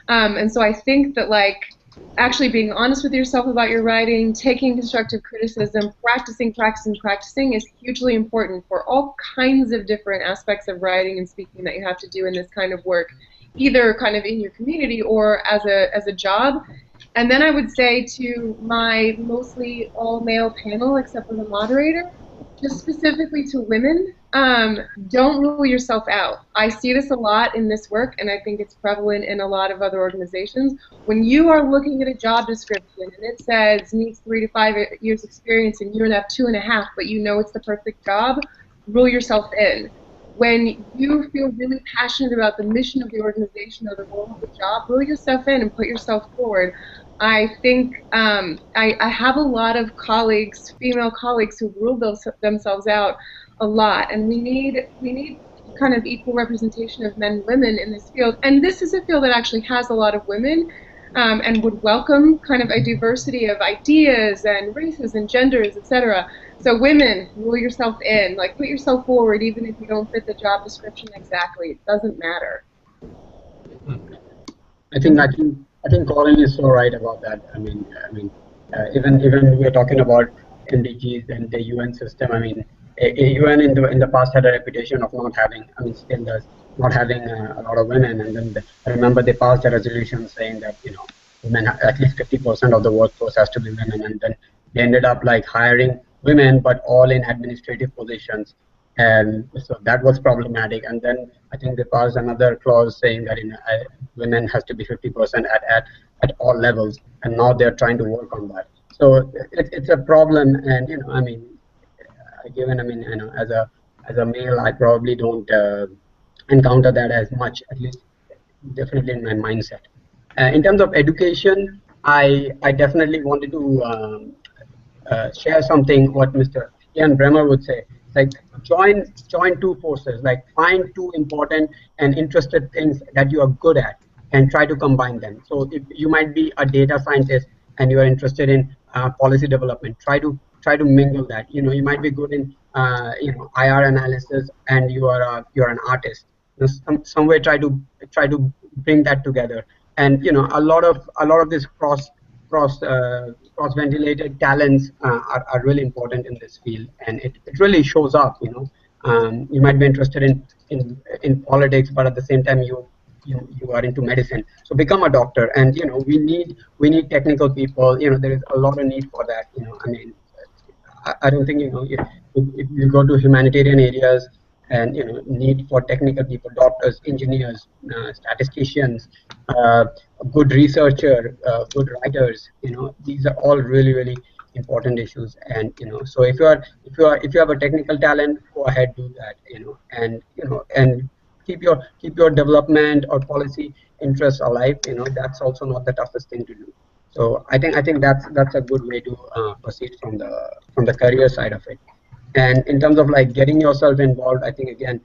And so I think that, like, actually being honest with yourself about your writing, taking constructive criticism, practicing is hugely important for all kinds of different aspects of writing and speaking that you have to do in this kind of work, either kind of in your community or as a job. And then I would say to my mostly all-male panel, except for the moderator, just specifically to women, don't rule yourself out. I see this a lot in this work, and I think it's prevalent in a lot of other organizations. When you are looking at a job description and it says needs 3 to 5 years experience and you have 2.5, but you know it's the perfect job, rule yourself in. When you feel really passionate about the mission of the organization or the role of the job, rule yourself in and put yourself forward. I think I have a lot of colleagues, female colleagues, who rule themselves out a lot, and we need kind of equal representation of men and women in this field. And this is a field that actually has a lot of women and would welcome kind of a diversity of ideas and races and genders, etc. So women, rule yourself in, like put yourself forward, even if you don't fit the job description exactly. It doesn't matter. I think Kolleen is so right about that. I mean, even we're talking about MDGs and the UN system. I mean, UN in the past had a reputation of not having, I mean, still does, not having a lot of women. And then I remember they passed a resolution saying that, you know, women, at least 50% of the workforce has to be women. And then they ended up like hiring women, but all in administrative positions. And so that was problematic. And then I think they passed another clause saying that women has to be 50% at all levels. And now they're trying to work on that. So it's a problem. And, you know, I mean, given, I mean, you know, as a male, I probably don't encounter that as much, at least definitely in my mindset. In terms of education, I definitely wanted to share something what Mr. Ian Bremer would say. Like join two forces, like find two important and interested things that you are good at and try to combine them. So if you might be a data scientist and you are interested in policy development, try to mingle that. You know, you might be good in you know, IR analysis and you're an artist. You know, some way try to bring that together. And you know, a lot of this cross-ventilated talents are really important in this field, and it really shows up. You know, you might be interested in politics, but at the same time you are into medicine. So become a doctor, and you know, we need technical people. You know, there is a lot of need for that. You know, I mean, I don't think, you know, if you go to humanitarian areas and, you know, need for technical people, doctors, engineers, statisticians, good researcher, good writers, you know, these are all really important issues. And you know, so if you have a technical talent, go ahead, do that, you know, and keep your development or policy interests alive. You know, that's also not the toughest thing to do. So I think that's a good way to proceed from the career side of it. And in terms of like getting yourself involved, I think again,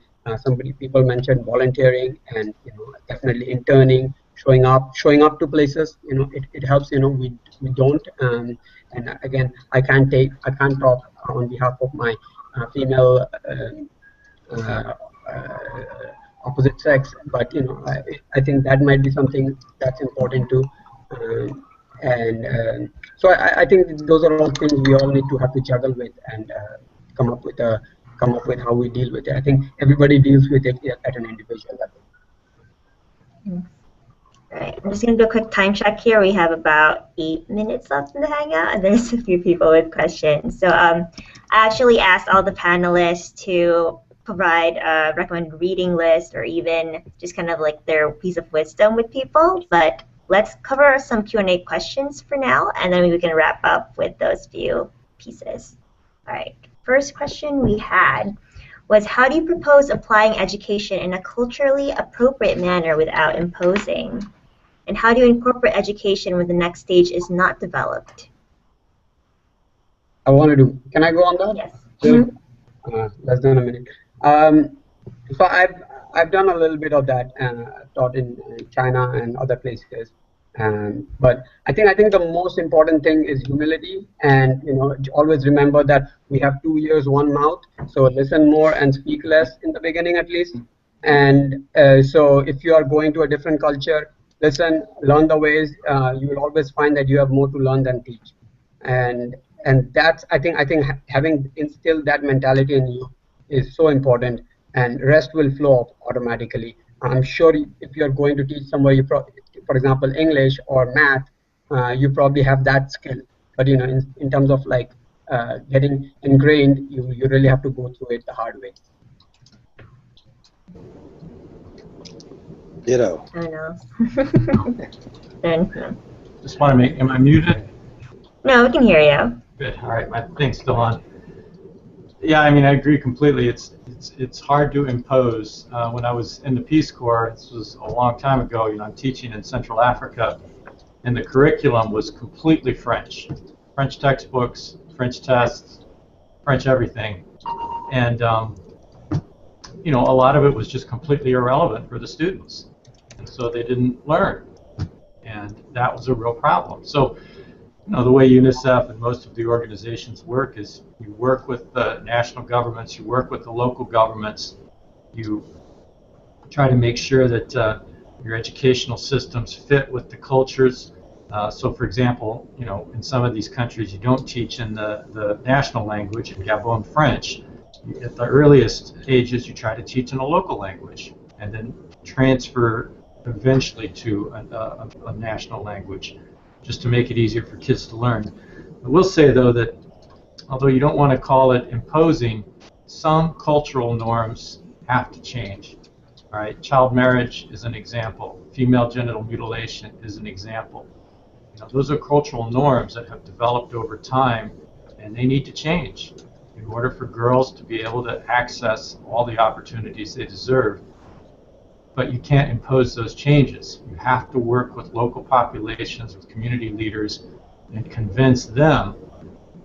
people mentioned volunteering, and you know, definitely interning, showing up to places. You know, it helps. You know, we don't. And again, I can't talk on behalf of my female opposite sex, but you know, I think that might be something that's important too. So I think those are all things we all need to have to juggle with and come up with how we deal with it. I think everybody deals with it at an individual level. All right, I'm just going to do a quick time check here. We have about 8 minutes left in the Hangout, and there's a few people with questions. So I actually asked all the panelists to provide a recommended reading list or even just kind of like their piece of wisdom with people. But let's cover some Q&A questions for now, and then we can wrap up with those few pieces. All right, first question we had was, how do you propose applying education in a culturally appropriate manner without imposing? And how do you incorporate education when the next stage is not developed? Can I go on that? Yes. Less than a minute. So I've done a little bit of that, taught in China and other places. But I think the most important thing is humility, and you know, always remember that we have 2 ears, 1 mouth. So listen more and speak less in the beginning, at least. And so if you are going to a different culture, listen, learn the ways, you will always find that you have more to learn than teach. And that's, I think having instilled that mentality in you is so important, and rest will flow automatically. I'm sure if you're going to teach somebody, for example, English or math, you probably have that skill. But in terms of like getting ingrained, you really have to go through it the hard way. Ditto. I know. Just want to make, am I muted? No, we can hear you. Good. All right, my thing's still on. Yeah, I mean, I agree completely. It's hard to impose. When I was in the Peace Corps, this was a long time ago. I'm teaching in Central Africa, and the curriculum was completely French. French textbooks, French tests, French everything, and a lot of it was just completely irrelevant for the students, and so they didn't learn, and that was a real problem. So. The way UNICEF and most of the organizations work is you work with the national governments, you work with the local governments, you try to make sure that your educational systems fit with the cultures. So for example, in some of these countries you don't teach in the national language, in Gabon French. At the earliest ages you try to teach in a local language and then transfer eventually to a national language, just to make it easier for kids to learn. I will say, though, that although you don't want to call it imposing, some cultural norms have to change. All right, child marriage is an example. Female genital mutilation is an example. Those are cultural norms that have developed over time, and they need to change in order for girls to be able to access all the opportunities they deserve. But you can't impose those changes. You have to work with local populations, with community leaders, and convince them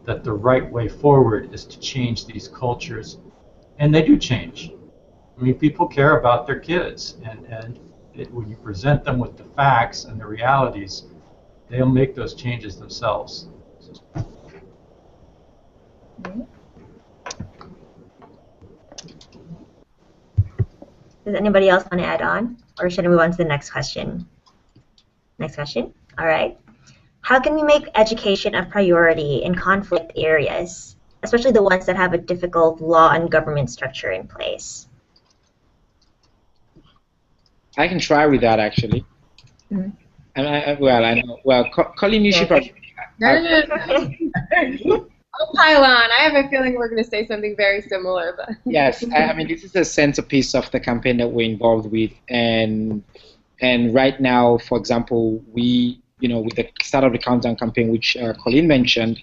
that the right way forward is to change these cultures. And they do change. I mean, people care about their kids, and when you present them with the facts and the realities, they'll make those changes themselves. Does anybody else want to add on? Or should I move on to the next question? Next question? All right. How can we make education a priority in conflict areas, especially the ones that have a difficult law and government structure in place? I can try with that, actually. Mm-hmm. And I know. Well, Kolleen, you should probably. I'll pile on. I have a feeling we're going to say something very similar. But Yes, I mean, this is the centerpiece of the campaign that we're involved with, and right now, for example, we, with the start of the countdown campaign, which Kolleen mentioned,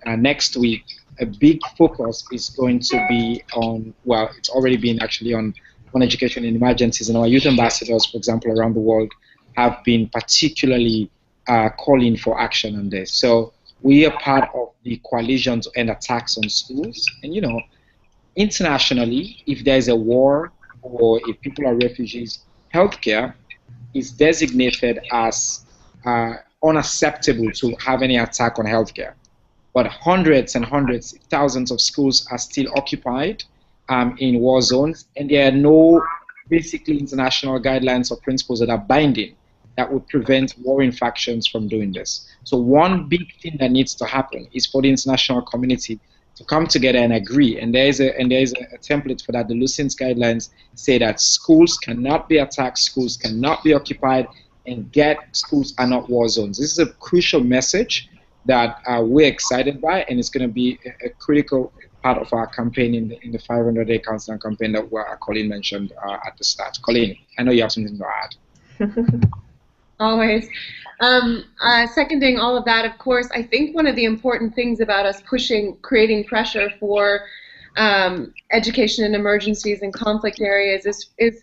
next week, a big focus is going to be on, well, it's already been actually on education in emergencies, and our youth ambassadors, for example, around the world, have been particularly calling for action on this. So we are part of the coalition to end attacks on schools. And, internationally, if there's a war or if people are refugees, healthcare is designated as unacceptable to have any attack on healthcare. But hundreds and hundreds, thousands of schools are still occupied in war zones, and there are no basically international guidelines or principles that are binding that would prevent warring factions from doing this. So one big thing that needs to happen is for the international community to come together and agree. And there is a template for that. The Lucens guidelines say that schools cannot be attacked, schools cannot be occupied, and schools are not war zones. This is a crucial message that we're excited by, and it's going to be a critical part of our campaign in the 500-day countdown campaign that Kolleen mentioned at the start. Kolleen, I know you have something to add. Always. Seconding all of that, of course, I think one of the important things about us creating pressure for education in emergencies and conflict areas is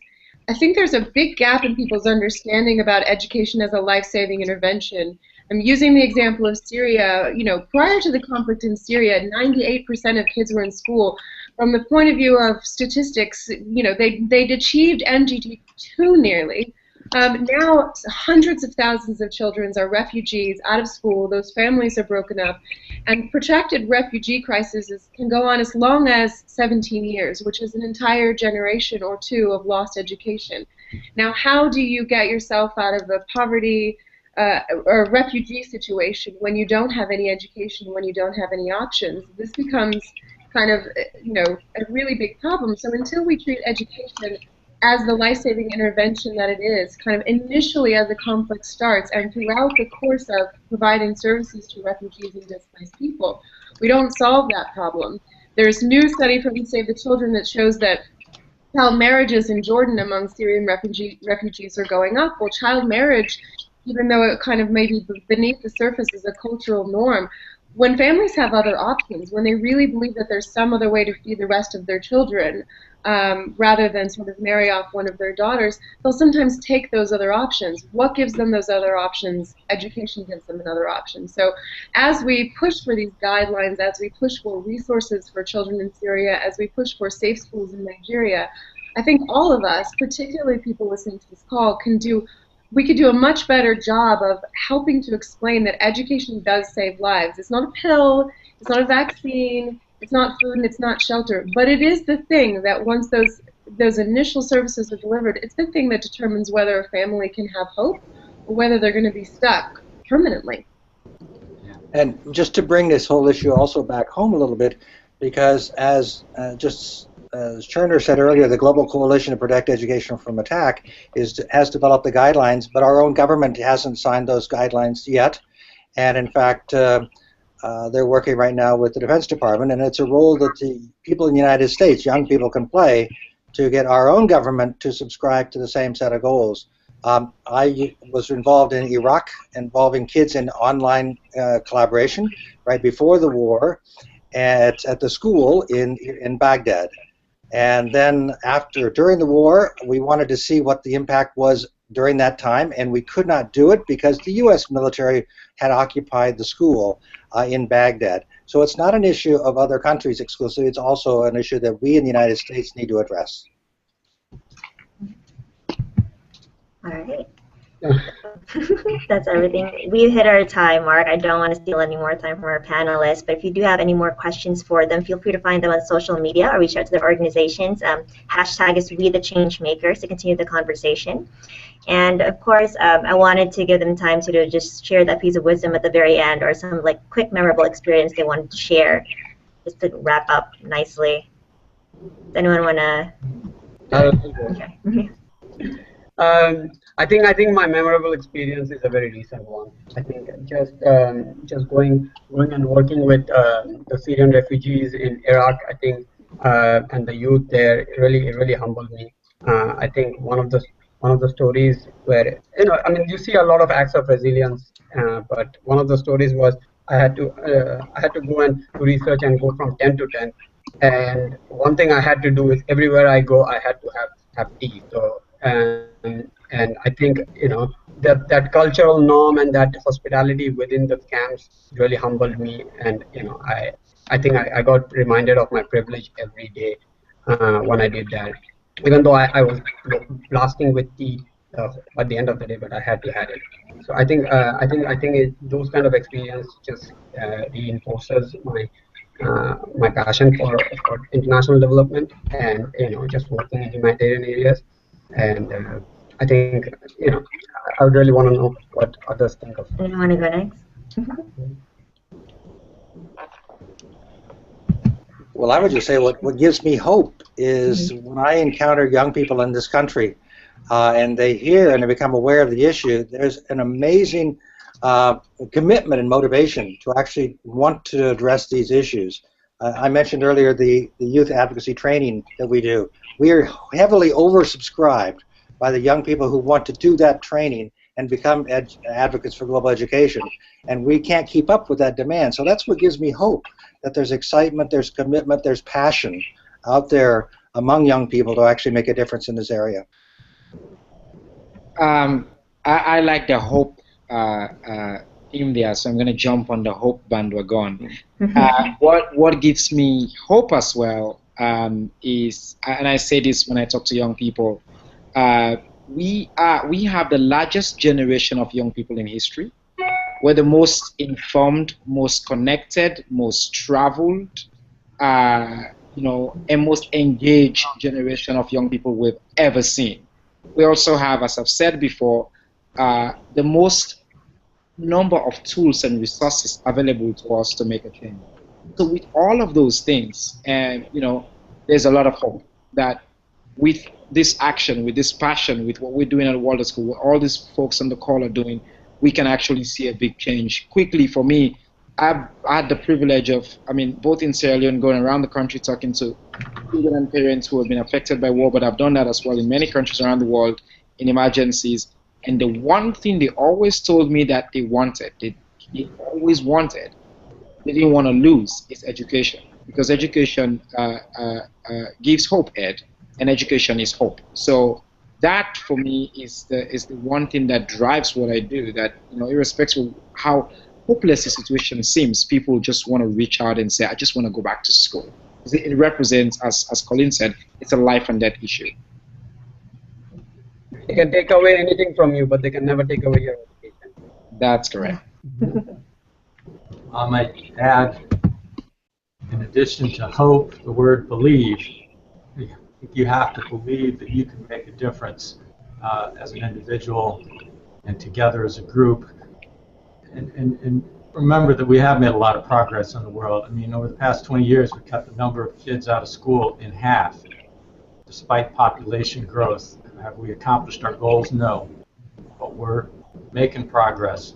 I think there's a big gap in people's understanding about education as a life-saving intervention. I'm using the example of Syria. Prior to the conflict in Syria, 98% of kids were in school. From the point of view of statistics, they'd achieved MGT2 nearly. Now, hundreds of thousands of children are refugees out of school. Those families are broken up. And protracted refugee crises can go on as long as 17 years, which is an entire generation or two of lost education. Now, how do you get yourself out of a poverty or refugee situation when you don't have any education, when you don't have any options? This becomes kind of, a really big problem. So until we treat education as the life-saving intervention that it is, kind of initially as the conflict starts and throughout the course of providing services to refugees and displaced people, we don't solve that problem. There's a new study from Save the Children that shows that child marriages in Jordan among Syrian refugees are going up. Well, child marriage, even though it kind of maybe beneath the surface is a cultural norm, when families have other options, when they really believe that there's some other way to feed the rest of their children, rather than sort of marry off one of their daughters, they'll sometimes take those other options. What gives them those other options? Education gives them another option. So as we push for these guidelines, as we push for resources for children in Syria, as we push for safe schools in Nigeria, I think all of us, particularly people listening to this call, we could do a much better job of helping to explain that education does save lives. It's not a pill, it's not a vaccine, it's not food, and it's not shelter, but it is the thing that once those initial services are delivered, it's the thing that determines whether a family can have hope or whether they're going to be stuck permanently. And just to bring this whole issue also back home a little bit, because as Chernor said earlier, the Global Coalition to Protect Education from Attack has developed the guidelines, but our own government hasn't signed those guidelines yet. And in fact, they're working right now with the Defense Department, and it's a role that the people in the United States, young people, can play to get our own government to subscribe to the same set of goals. I was involved in Iraq, involving kids in online collaboration right before the war at the school in Baghdad. And then during the war, we wanted to see what the impact was during that time, and we could not do it because the U.S. military had occupied the school in Baghdad. So it's not an issue of other countries exclusively, it's also an issue that we in the United States need to address. All right. That's everything. We've hit our time mark. I don't want to steal any more time from our panelists, but if you do have any more questions for them, feel free to find them on social media or reach out to their organizations. Hashtag is We the Changemakers to continue the conversation. And of course, I wanted to give them time to just share that piece of wisdom at the very end, or some quick memorable experience they wanted to share, just to wrap up nicely. Does anyone want to? Okay. I think my memorable experience is a very recent one. I think just going and working with the Syrian refugees in Iraq, I think, and the youth there, it really humbled me. I think one of the stories where you see a lot of acts of resilience, but one of the stories was I had to go and do research and go from 10 to 10, and one thing I had to do is everywhere I go I had to have tea. So and I think that cultural norm and that hospitality within the camps really humbled me, and I think I got reminded of my privilege every day when I did that, even though I was blasting with tea at the end of the day, but I had to have it. So I think those kind of experience just reinforces my passion for international development and just working in humanitarian areas. And I think I would really want to know what others think of. You want to go next? Well, I would just say what gives me hope is when I encounter young people in this country and they hear and they become aware of the issue, there's an amazing commitment and motivation to actually want to address these issues. I mentioned earlier the youth advocacy training that we do. We are heavily oversubscribed by the young people who want to do that training and become advocates for global education, and we can't keep up with that demand. So that's what gives me hope, that there's excitement, there's commitment, there's passion out there among young people to actually make a difference in this area. I like the hope in there, so I'm going to jump on the hope bandwagon. What gives me hope as well is, and I say this when I talk to young people, we have the largest generation of young people in history. We're the most informed, most connected, most traveled, and most engaged generation of young people we've ever seen. we also have, as I've said before, the most number of tools and resources available to us to make a change. So with all of those things, and there's a lot of hope that with this action, with this passion, with what we're doing at the World at School, what all these folks on the call are doing, we can actually see a big change quickly. For me, I've had the privilege of, both in Sierra Leone, going around the country talking to children and parents who have been affected by war, but I've done that as well in many countries around the world in emergencies. And the one thing they always told me that they wanted, they always wanted, they didn't want to lose, is education. Because education gives hope, Ed, and education is hope. So that, for me, is the one thing that drives what I do, that, irrespective of how hopeless the situation seems, people just want to reach out and say, I just want to go back to school. It represents, as Kolleen said, it's a life and death issue. They can take away anything from you, but they can never take away your education. That's correct. I might add, in addition to hope, the word believe. You have to believe that you can make a difference as an individual and together as a group. And remember that we have made a lot of progress in the world. Over the past 20 years, we've cut the number of kids out of school in half, despite population growth. Have we accomplished our goals? No. But we're making progress.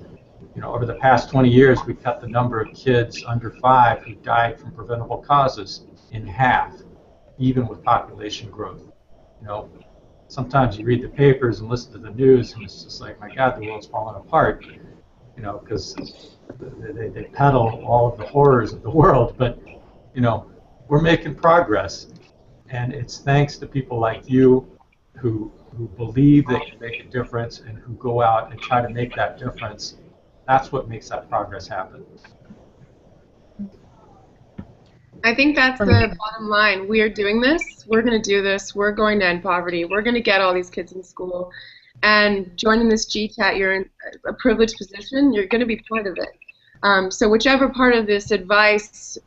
Over the past 20 years, we cut the number of kids under 5 who died from preventable causes in half, even with population growth. Sometimes you read the papers and listen to the news, and it's just like, my God, the world's falling apart. Because they peddle all of the horrors of the world, but we're making progress, and it's thanks to people like you who believe they can make a difference and who go out and try to make that difference. That's what makes that progress happen. I think that's the bottom line. We are doing this. We're going to do this. We're going to end poverty. We're going to get all these kids in school. And joining this GChat, you're in a privileged position. You're going to be part of it. So whichever part of this advice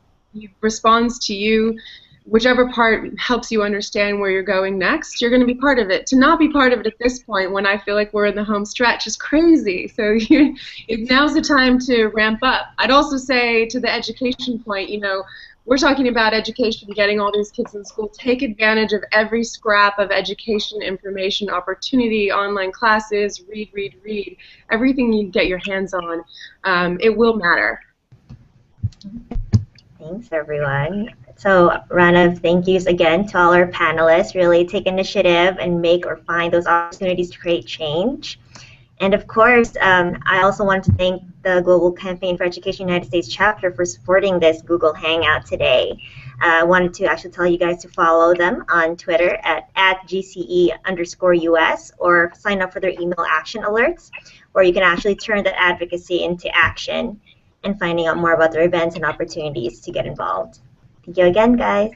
responds to you, whichever part helps you understand where you're going next, you're going to be part of it. To not be part of it at this point, when I feel like we're in the home stretch, is crazy. So now's the time to ramp up. I'd also say, to the education point, we're talking about education, getting all these kids in school. Take advantage of every scrap of education, information, opportunity, online classes, read. Everything you get your hands on. It will matter. Thanks, everyone. So, round of thank yous again to all our panelists. Really take initiative and make or find those opportunities to create change. And of course, I also want to thank the Global Campaign for Education United States chapter for supporting this Google Hangout today. I wanted to actually tell you guys to follow them on Twitter at @GCE_US, or sign up for their email action alerts, where you can actually turn that advocacy into action and finding out more about their events and opportunities to get involved. Thank you again, guys.